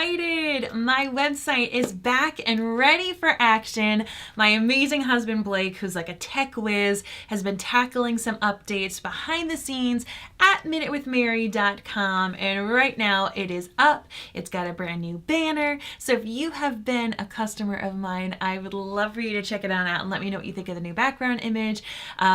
excited! My website is back and ready for action. My amazing husband Blake, who's like a tech whiz, has been tackling some updates behind the scenes at minutewithmary.com, and right now it is up. It's got a brand new banner. So if you have been a customer of mine, I would love for you to check it out and let me know what you think of the new background image.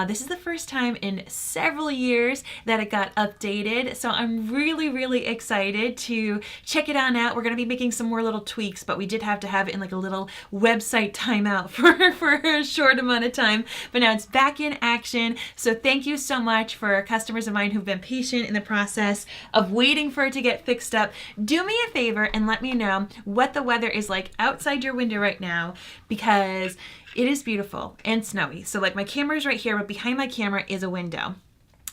This is the first time in several years that it got updated, so I'm really excited to check it on out. We're going to be making some more little tweaks, but we did have to have it in like a little website timeout for a short amount of time, but now it's back in action. So thank you so much for customers of mine who've been patient in the process of waiting for it to get fixed up. Do me a favor and let me know what the weather is like outside your window right now, because it is beautiful and snowy. So like my camera's right here, but behind my camera is a window.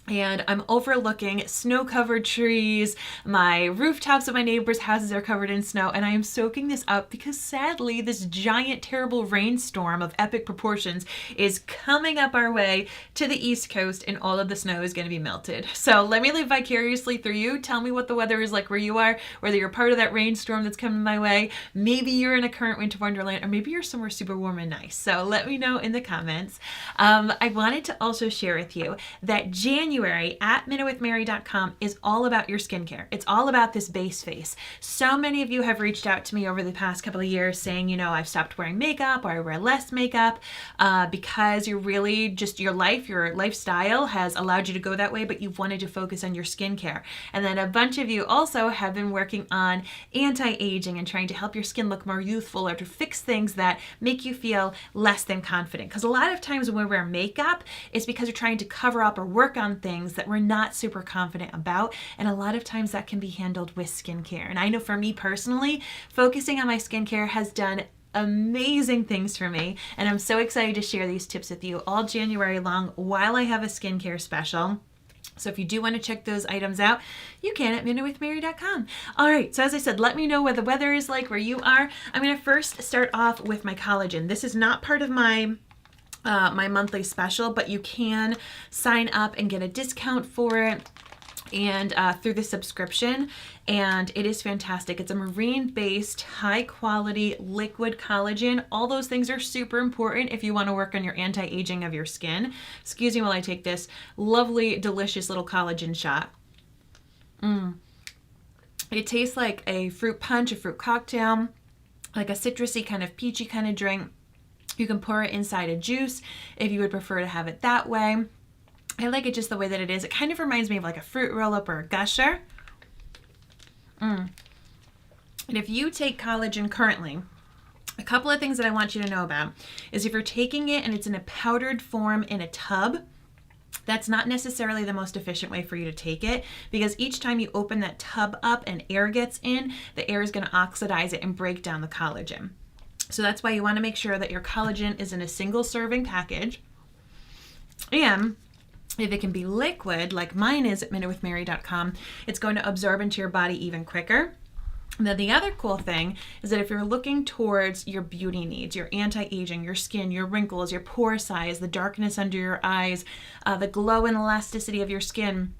And I'm overlooking snow-covered trees. My rooftops of my neighbors' houses are covered in snow, and I am soaking this up because sadly this giant, terrible rainstorm of epic proportions is coming up our way to the East Coast, and all of the snow is going to be melted. So let me live vicariously through you. Tell me what the weather is like where you are, whether you're part of that rainstorm that's coming my way. Maybe you're in a current winter wonderland, or maybe you're somewhere super warm and nice. So let me know in the comments. I wanted to also share with you that January at minutewithmary.com is all about your skincare. It's all about this base face. So many of you have reached out to me over the past couple of years saying, you know, I've stopped wearing makeup, or I wear less makeup because you're really just your lifestyle has allowed you to go that way, but you've wanted to focus on your skincare. And then a bunch of you also have been working on anti-aging and trying to help your skin look more youthful, or to fix things that make you feel less than confident. Because a lot of times when we wear makeup, it's because you're trying to cover up or work on things that we're not super confident about, and a lot of times that can be handled with skincare. And I know for me personally, focusing on my skincare has done amazing things for me, and I'm so excited to share these tips with you all January long while I have a skincare special. So if you do want to check those items out, you can at minutewithmary.com. All right, so as I said, let me know what the weather is like where you are. I'm going to first start off with my collagen. This is not part of my monthly special, but you can sign up and get a discount for it and through the subscription, and it is fantastic. It's a marine-based, high-quality liquid collagen. All those things are super important if you want to work on your anti-aging of your skin. Excuse me while I take this lovely, delicious little collagen shot. It tastes like a fruit punch, a fruit cocktail, like a citrusy kind of peachy kind of drink. You can pour it inside a juice if you would prefer to have it that way. I like it just the way that it is. It kind of reminds me of like a fruit roll-up or a gusher. And if you take collagen currently, a couple of things that I want you to know about is if you're taking it and it's in a powdered form in a tub, that's not necessarily the most efficient way for you to take it, because each time you open that tub up and air gets in, the air is going to oxidize it and break down the collagen. So that's why you want to make sure that your collagen is in a single serving package. And if it can be liquid, like mine is at minutewithmary.com, it's going to absorb into your body even quicker. And then the other cool thing is that if you're looking towards your beauty needs, your anti-aging, your skin, your wrinkles, your pore size, the darkness under your eyes, the glow and elasticity of your skin,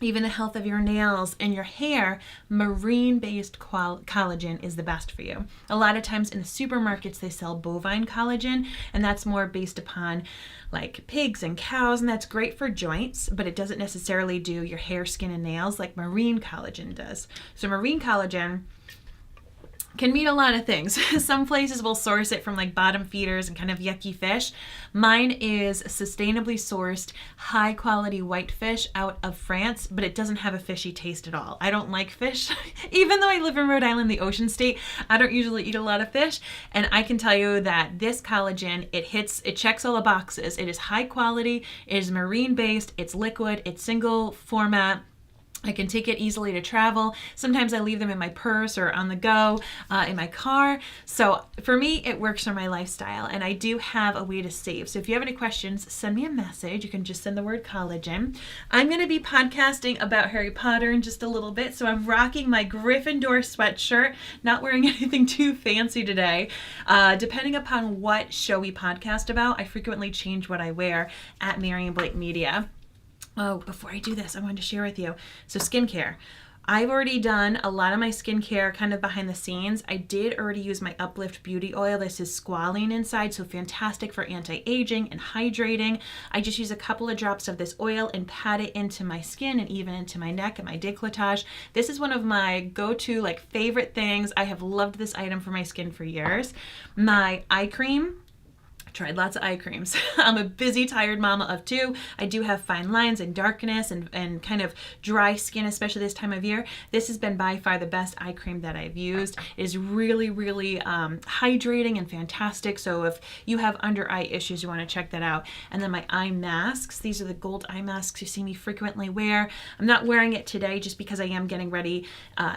even the health of your nails and your hair, marine-based collagen is the best for you. A lot of times in the supermarkets, they sell bovine collagen, and that's more based upon like pigs and cows, and that's great for joints, but it doesn't necessarily do your hair, skin, and nails like marine collagen does. So marine collagen can mean a lot of things. Some places will source it from like bottom feeders and kind of yucky fish. Mine is sustainably sourced, high quality white fish out of France, but it doesn't have a fishy taste at all. I don't like fish. Even though I live in Rhode Island, the ocean state, I don't usually eat a lot of fish. And I can tell you that this collagen, it checks all the boxes. It is high quality, it is marine based, it's liquid, it's single format. I can take it easily to travel. Sometimes I leave them in my purse or on the go in my car. So for me, it works for my lifestyle, and I do have a way to save. So if you have any questions, send me a message. You can just send the word collagen. I'm going to be podcasting about Harry Potter in just a little bit, so I'm rocking my Gryffindor sweatshirt, not wearing anything too fancy today. Depending upon what show we podcast about, I frequently change what I wear at Mary and Blake Media. Oh, before I do this, I wanted to share with you. So skincare. I've already done a lot of my skincare kind of behind the scenes. I did already use my Uplift Beauty Oil. This is squalene inside, so fantastic for anti-aging and hydrating. I just use a couple of drops of this oil and pat it into my skin and even into my neck and my décolletage. This is one of my go-to favorite things. I have loved this item for my skin for years. My eye cream. Tried lots of eye creams. I'm a busy, tired mama of two. I do have fine lines and darkness and kind of dry skin, especially this time of year. This has been by far the best eye cream that I've used. It is really, really hydrating and fantastic. So if you have under eye issues, you want to check that out. And then my eye masks. These are the gold eye masks you see me frequently wear. I'm not wearing it today just because I am getting ready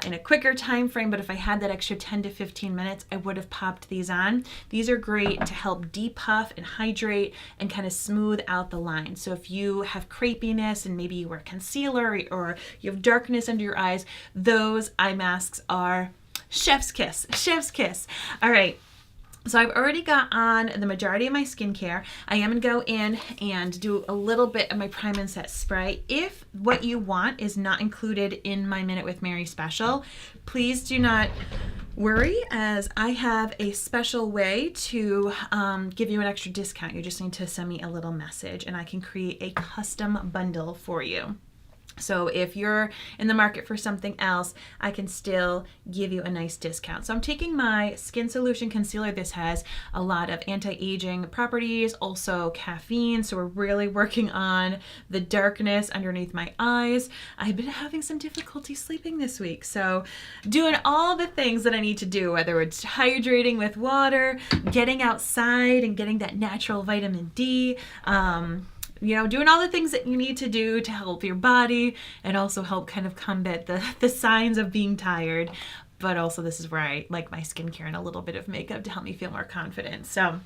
in a quicker time frame, but if I had that extra 10 to 15 minutes, I would have popped these on. These are great to help puff and hydrate and kind of smooth out the lines. So if you have crepiness and maybe you wear concealer or you have darkness under your eyes, those eye masks are chef's kiss. Chef's kiss. All right. So I've already got on the majority of my skincare. I am going to go in and do a little bit of my Prime and Set spray. If what you want is not included in my Minute with Mary special, please do not worry, as I have a special way to give you an extra discount. You just need to send me a little message and I can create a custom bundle for you. So if you're in the market for something else, I can still give you a nice discount. So I'm taking my Skin Solution Concealer. This has a lot of anti-aging properties, also caffeine. So we're really working on the darkness underneath my eyes. I've been having some difficulty sleeping this week. So doing all the things that I need to do, whether it's hydrating with water, getting outside and getting that natural vitamin D, doing all the things that you need to do to help your body and also help kind of combat the signs of being tired. But also this is where I like my skincare and a little bit of makeup to help me feel more confident. So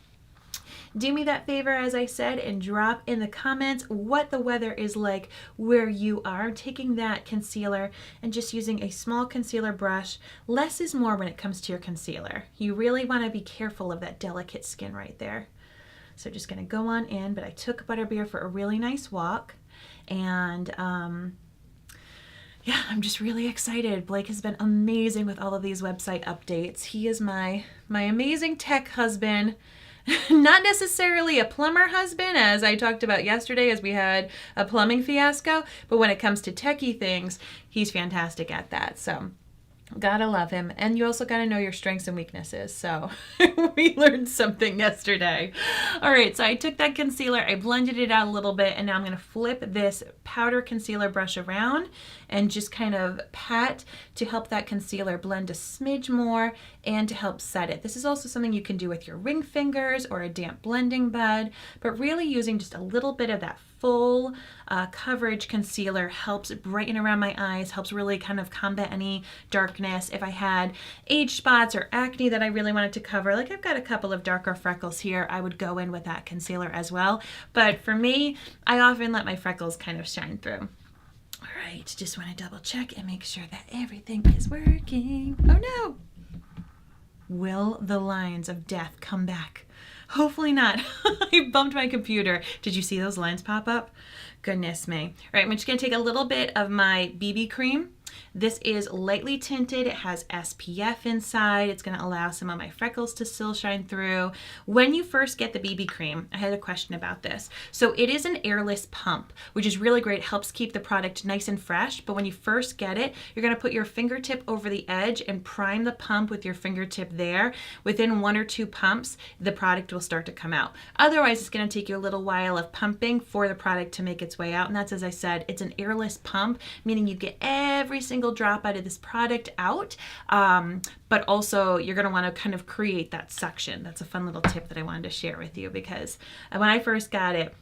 do me that favor, as I said, and drop in the comments what the weather is like where you are. Taking that concealer and just using a small concealer brush. Less is more when it comes to your concealer. You really want to be careful of that delicate skin right there. So just going to go on in, but I took Butterbeer for a really nice walk. And yeah, I'm just really excited. Blake has been amazing with all of these website updates. He is my amazing tech husband. Not necessarily a plumber husband, as I talked about yesterday as we had a plumbing fiasco, but when it comes to techie things, he's fantastic at that. So gotta love him. And you also gotta know your strengths and weaknesses. So we learned something yesterday. All right, so I took that concealer, I blended it out a little bit, and now I'm gonna flip this powder concealer brush around and just kind of pat to help that concealer blend a smidge more and to help set it. This is also something you can do with your ring fingers or a damp blending bud, but really using just a little bit of that full coverage concealer helps brighten around my eyes, helps really kind of combat any darkness. If I had age spots or acne that I really wanted to cover, like I've got a couple of darker freckles here, I would go in with that concealer as well. But for me, I often let my freckles kind of shine through. All right, just want to double check and make sure that everything is working. Oh no! Will the lines of death come back? Hopefully not. I bumped my computer. Did you see those lines pop up? Goodness me. All right, I'm just going to take a little bit of my BB cream. This is lightly tinted. It has SPF inside. It's going to allow some of my freckles to still shine through. When you first get the BB cream, I had a question about this. So it is an airless pump, which is really great. It helps keep the product nice and fresh. But when you first get it, you're going to put your fingertip over the edge and prime the pump with your fingertip there. Within 1 or 2 pumps, the product will start to come out. Otherwise, it's going to take you a little while of pumping for the product to make its way out. And that's, as I said, it's an airless pump, meaning you get every single drop out of this product out, but also you're going to want to kind of create that suction. That's a fun little tip that I wanted to share with you, because when I first got it,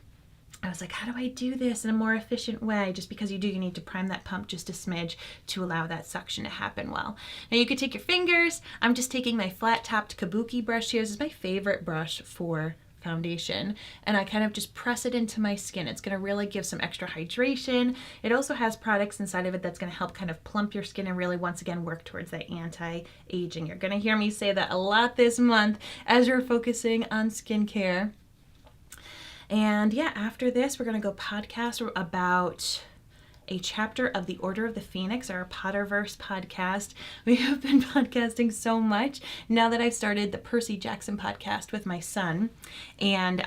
I was like, how do I do this in a more efficient way? Just because you need to prime that pump just a smidge to allow that suction to happen well. Now you could take your fingers. I'm just taking my flat-topped Kabuki brush here. This is my favorite brush for foundation, and I kind of just press it into my skin. It's going to really give some extra hydration. It also has products inside of it that's going to help kind of plump your skin and really, once again, work towards that anti-aging. You're going to hear me say that a lot this month as we're focusing on skincare. And yeah, after this, we're going to go podcast about a chapter of the Order of the Phoenix, our Potterverse podcast. We have been podcasting so much now that I've started the Percy Jackson podcast with my son. And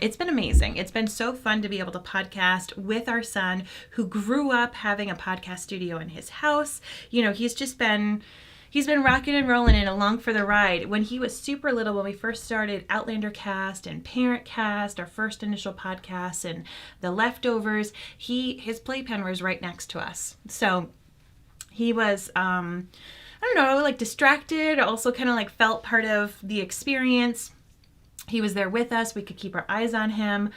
it's been amazing. It's been so fun to be able to podcast with our son, who grew up having a podcast studio in his house. You know, he's been rocking and rolling and along for the ride. When he was super little, when we first started Outlander Cast and Parent Cast, our first initial podcasts, and The Leftovers, his playpen was right next to us. So he was, I don't know, like distracted, also kind of like felt part of the experience. He was there with us. We could keep our eyes on him.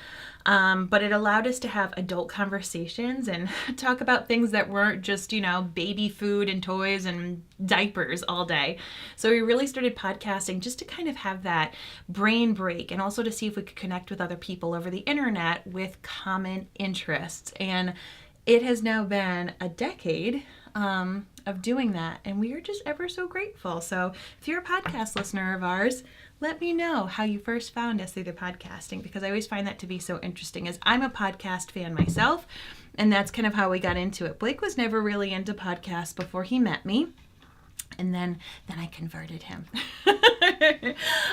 But it allowed us to have adult conversations and talk about things that weren't just, you know, baby food and toys and diapers all day. So we really started podcasting just to kind of have that brain break, and also to see if we could connect with other people over the internet with common interests. And it has now been a decade of doing that, and we are just ever so grateful. So if you're a podcast listener of ours, let me know how you first found us through the podcasting, because I always find that to be so interesting, as I'm a podcast fan myself, and that's kind of how we got into it. Blake was never really into podcasts before he met me, and then I converted him.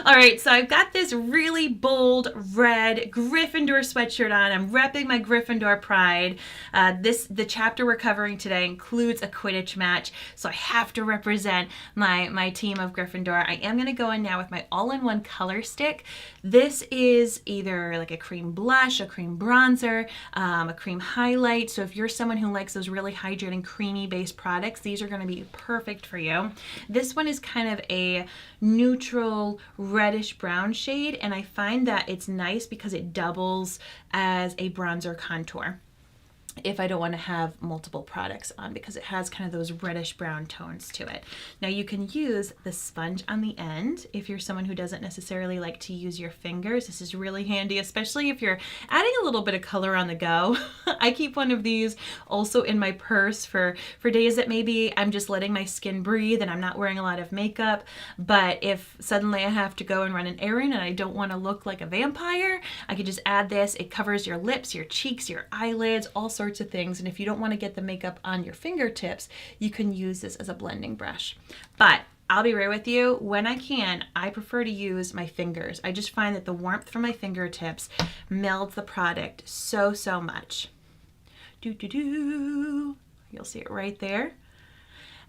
All right, so I've got this really bold red Gryffindor sweatshirt on. I'm repping my Gryffindor pride. The chapter we're covering today includes a Quidditch match, so I have to represent my team of Gryffindor. I am going to go in now with my all-in-one color stick. This is either like a cream blush, a cream bronzer, a cream highlight. So if you're someone who likes those really hydrating, creamy-based products, these are going to be perfect for you. This one is kind of a neutral reddish brown shade, and I find that it's nice because it doubles as a bronzer contour if I don't want to have multiple products on, because it has kind of those reddish brown tones to it. Now you can use the sponge on the end if you're someone who doesn't necessarily like to use your fingers. This is really handy, especially if you're adding a little bit of color on the go. I keep one of these also in my purse for days that maybe I'm just letting my skin breathe and I'm not wearing a lot of makeup, but if suddenly I have to go and run an errand and I don't want to look like a vampire, I could just add this. It covers your lips, your cheeks, your eyelids, all sorts of things. And if you don't want to get the makeup on your fingertips, you can use this as a blending brush. But I'll be right with you, when I can, I prefer to use my fingers. I just find that the warmth from my fingertips melds the product so much. You'll see it right there.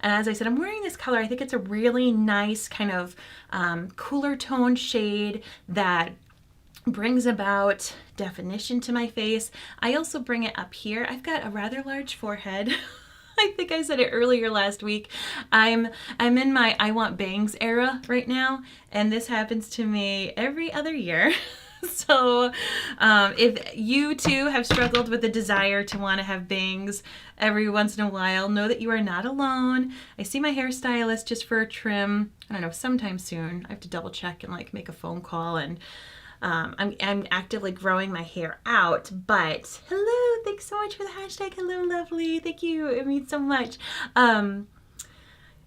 And as I said, I'm wearing this color. I think it's a really nice kind of cooler tone shade that brings about definition to my face. I also bring it up here. I've got a rather large forehead. I think I said it earlier last week. I'm in my I want bangs era right now, and this happens to me every other year. So if you too have struggled with the desire to want to have bangs every once in a while, know that you are not alone. I see my hairstylist just for a trim, I don't know, sometime soon. I have to double check and like make a phone call, and I'm actively growing my hair out. But hello, thanks so much for the hashtag hello lovely. Thank you, it means so much.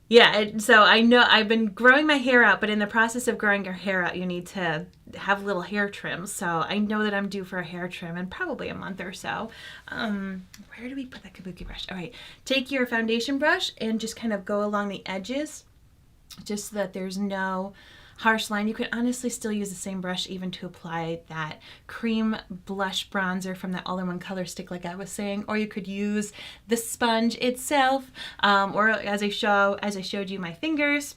Yeah, so I know I've been growing my hair out, but in the process of growing your hair out, you need to have little hair trims. So I know that I'm due for a hair trim in probably a month or so. Where do we put that kabuki brush? All right, take your foundation brush and just kind of go along the edges, just so that there's no harsh line. You could honestly still use the same brush even to apply that cream blush bronzer from that all-in-one color stick like I was saying, or you could use the sponge itself, or as I showed you, my fingers.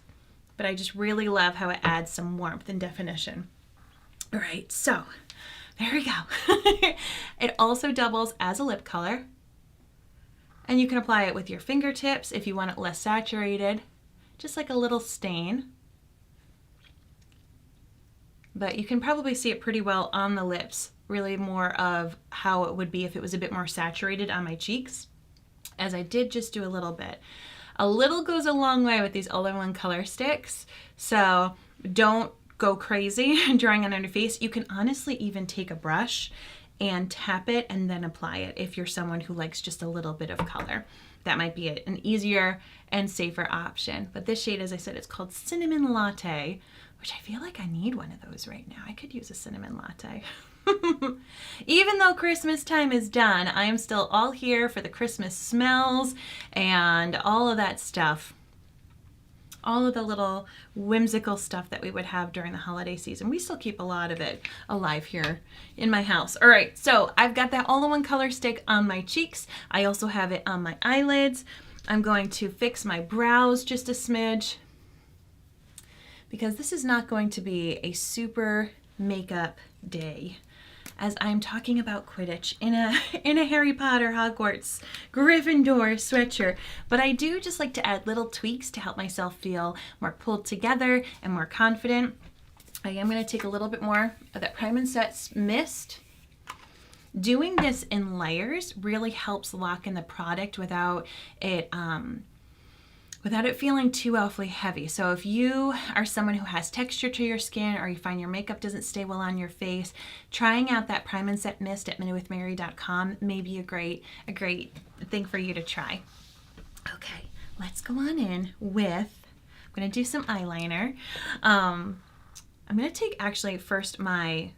But I just really love how it adds some warmth and definition. All right, so there we go. It also doubles as a lip color, and you can apply it with your fingertips if you want it less saturated, just like a little stain. But you can probably see it pretty well on the lips, really more of how it would be if it was a bit more saturated on my cheeks, as I did just do a little bit. A little goes a long way with these all-in-one color sticks, so don't go crazy drawing on your face. You can honestly even take a brush and tap it and then apply it if you're someone who likes just a little bit of color. That might be an easier and safer option. But this shade, as I said, it's called Cinnamon Latte, which I feel like I need one of those right now. I could use a cinnamon latte. Even though Christmas time is done, I am still all here for the Christmas smells and all of that stuff. All of the little whimsical stuff that we would have during the holiday season. We still keep a lot of it alive here in my house. All right, so I've got that all-in-one color stick on my cheeks. I also have it on my eyelids. I'm going to fix my brows just a smidge because this is not going to be a super makeup day, as I'm talking about Quidditch in a Harry Potter Hogwarts Gryffindor sweatshirt. But I do just like to add little tweaks to help myself feel more pulled together and more confident. I am going to take a little bit more of that Prime and Set mist. Doing this in layers really helps lock in the product without it feeling too awfully heavy. So if you are someone who has texture to your skin, or you find your makeup doesn't stay well on your face, trying out that Prime and Set mist at minutewithmary.com may be a great thing for you to try. Okay, let's go on in with, I'm going to do some eyeliner. I'm going to take actually first my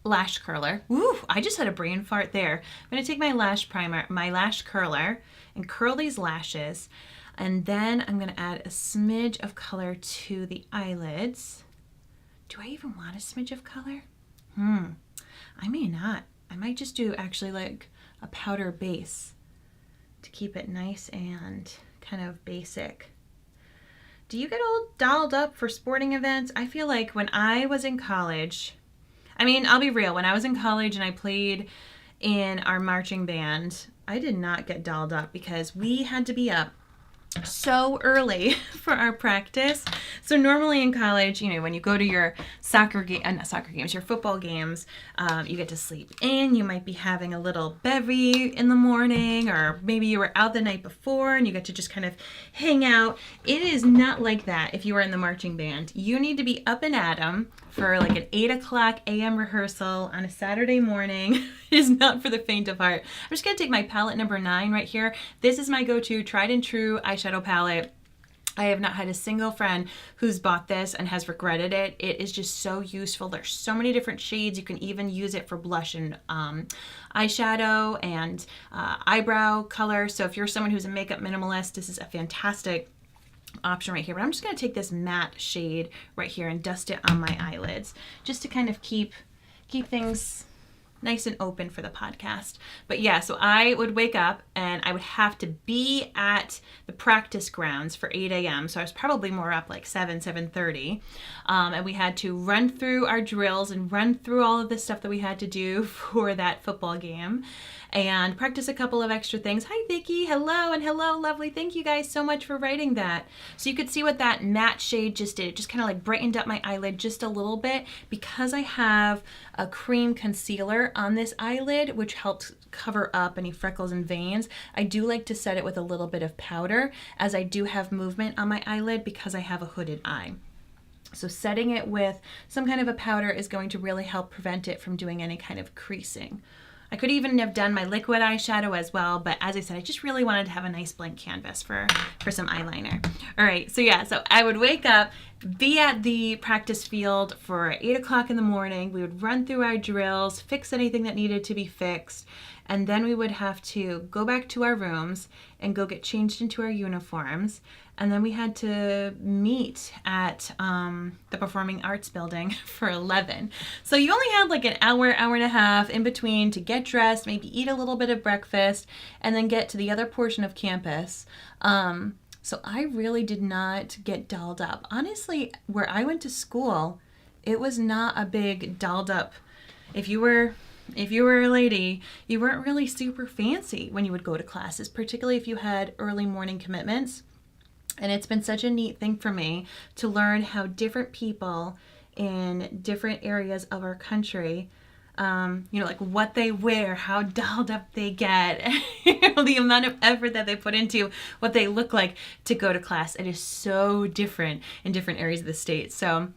lash curler. Woo, I just had a brain fart there. I'm going to take my lash primer, my lash curler, and curl these lashes. And then I'm going to add a smidge of color to the eyelids. Do I even want a smidge of color? I may not. I might just do actually like a powder base to keep it nice and kind of basic. Do you get all dolled up for sporting events? I feel like when I was in college, I mean, I'll be real, when I was in college and I played in our marching band, I did not get dolled up because we had to be up so early for our practice. So normally in college, you know, when you go to your your football games, you get to sleep in. You might be having a little bevy in the morning, or maybe you were out the night before and you get to just kind of hang out. It is not like that if you are in the marching band. You need to be up and at 'em for like an 8 o'clock a.m. rehearsal on a Saturday morning. It is not for the faint of heart. I'm just going to take my palette number 9 right here. This is my go-to tried and true eyeshadow palette. I have not had a single friend who's bought this and has regretted it. It is just so useful. There's so many different shades. You can even use it for blush and eyeshadow and eyebrow color. So if you're someone who's a makeup minimalist, this is a fantastic option right here. But I'm just going to take this matte shade right here and dust it on my eyelids just to kind of keep things nice and open for the podcast. But yeah, so I would wake up and I would have to be at the practice grounds for 8 a.m. So I was probably more up like 7:30. And we had to run through our drills and run through all of the stuff that we had to do for that football game and practice a couple of extra things. Hi, Vicki. Hello, and hello, lovely. Thank you guys so much for writing that. So you could see what that matte shade just did. It just kind of like brightened up my eyelid just a little bit because I have a cream concealer on this eyelid, which helps cover up any freckles and veins. I do like to set it with a little bit of powder, as I do have movement on my eyelid because I have a hooded eye. So setting it with some kind of a powder is going to really help prevent it from doing any kind of creasing. I could even have done my liquid eyeshadow as well, but as I said, I just really wanted to have a nice blank canvas for some eyeliner. All right, so yeah, so I would wake up, be at the practice field for 8 o'clock in the morning. We would run through our drills, fix anything that needed to be fixed, and then we would have to go back to our rooms and go get changed into our uniforms. And then we had to meet at the Performing Arts Building for 11. So you only had like an hour and a half in between to get dressed, maybe eat a little bit of breakfast, and then get to the other portion of campus. So I really did not get dolled up. Honestly, where I went to school, it was not a big dolled up. If you were a lady, you weren't really super fancy when you would go to classes, particularly if you had early morning commitments. And it's been such a neat thing for me to learn how different people in different areas of our country, like what they wear, how dolled up they get, the amount of effort that they put into what they look like to go to class. It is so different in different areas of the state. So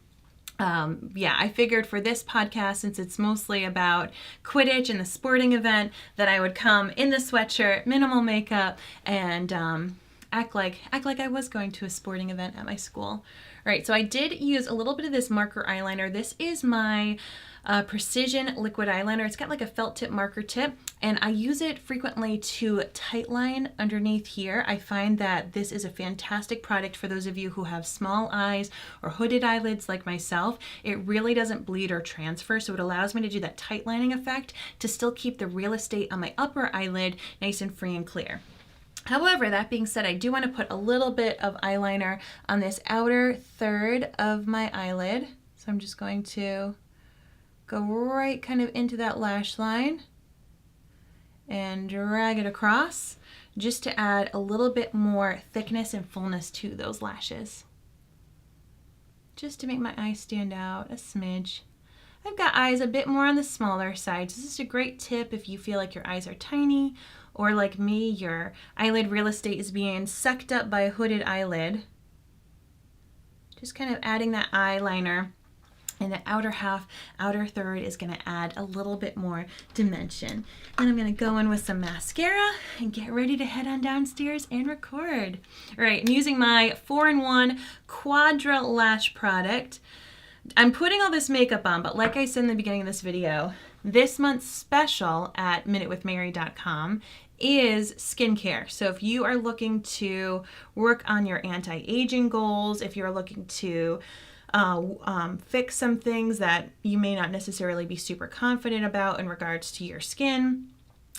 I figured for this podcast, since it's mostly about Quidditch and the sporting event, that I would come in the sweatshirt, minimal makeup, and act like I was going to a sporting event at my school. All right, so I did use a little bit of this marker eyeliner. This is my Precision liquid eyeliner. It's got like a felt tip marker tip, and I use it frequently to tightline underneath here. I find that this is a fantastic product for those of you who have small eyes or hooded eyelids like myself. It really doesn't bleed or transfer, so it allows me to do that tightlining effect to still keep the real estate on my upper eyelid nice and free and clear. However, that being said, I do want to put a little bit of eyeliner on this outer third of my eyelid. So I'm just going to go right kind of into that lash line and drag it across just to add a little bit more thickness and fullness to those lashes. Just to make my eyes stand out a smidge. I've got eyes a bit more on the smaller side. So this is a great tip if you feel like your eyes are tiny, or like me, your eyelid real estate is being sucked up by a hooded eyelid. Just kind of adding that eyeliner. And the outer third is going to add a little bit more dimension. And I'm going to go in with some mascara and get ready to head on downstairs and record. All right, I'm using my 4-in-1 Quadra Lash product. I'm putting all this makeup on, but like I said in the beginning of this video, this month's special at minutewithmary.com is skincare. So if you are looking to work on your anti-aging goals, if you're looking to fix some things that you may not necessarily be super confident about in regards to your skin,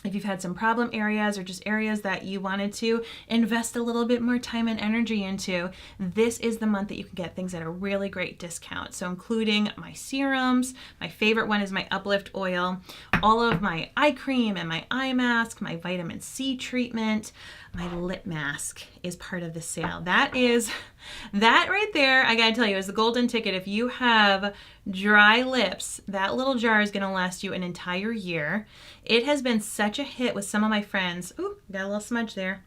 if you've had some problem areas or just areas that you wanted to invest a little bit more time and energy into, this is the month that you can get things at a really great discount. So including my serums, my favorite one is my Uplift Oil, all of my eye cream and my eye mask, my vitamin C treatment, my lip mask is part of the sale. That right there, I gotta tell you, is the golden ticket. If you have dry lips, that little jar is gonna last you an entire year. It has been such a hit with some of my friends. Ooh, got a little smudge there.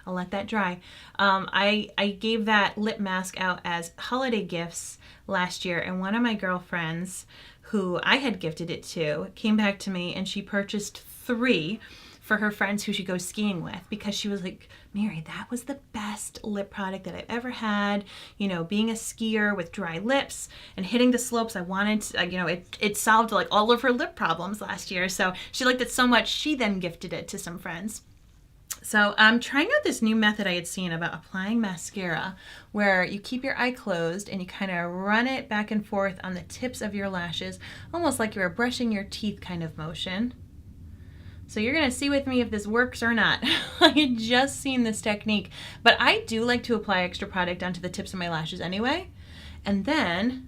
I'll let that dry. I gave that lip mask out as holiday gifts last year, and one of my girlfriends who I had gifted it to came back to me and she purchased 3 for her friends who she goes skiing with, because she was like, Mary, that was the best lip product that I've ever had. You know, being a skier with dry lips and hitting the slopes, I wanted to, it solved like all of her lip problems last year. So she liked it so much, she then gifted it to some friends. So I'm trying out this new method I had seen about applying mascara, where you keep your eye closed and you kind of run it back and forth on the tips of your lashes, almost like you were brushing your teeth kind of motion. So you're going to see with me if this works or not. I had just seen this technique, but I do like to apply extra product onto the tips of my lashes anyway. And then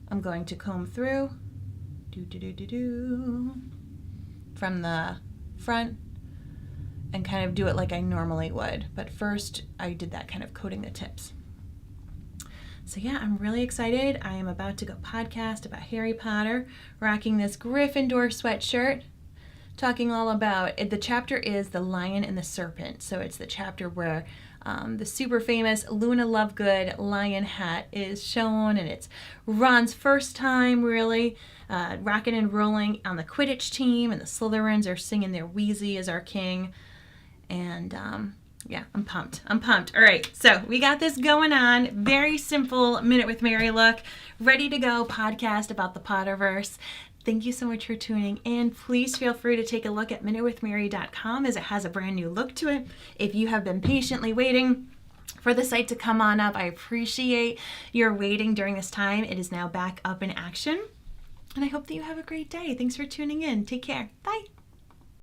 I'm going to comb through from the front and kind of do it like I normally would. But first I did that kind of coating the tips. So yeah, I'm really excited. I am about to go podcast about Harry Potter, rocking this Gryffindor sweatshirt, talking all about it. The chapter is The Lion and the Serpent. So it's the chapter where the super famous Luna Lovegood lion hat is shown, and it's Ron's first time really rocking and rolling on the Quidditch team, and the Slytherins are singing their Weasley as our king. And yeah, I'm pumped. All right, so we got this going on. Very simple Minute with Mary look. Ready to go podcast about the Potterverse. Thank you so much for tuning in. Please feel free to take a look at minutewithmary.com, as it has a brand new look to it. If you have been patiently waiting for the site to come on up, I appreciate your waiting during this time. It is now back up in action. And I hope that you have a great day. Thanks for tuning in. Take care. Bye.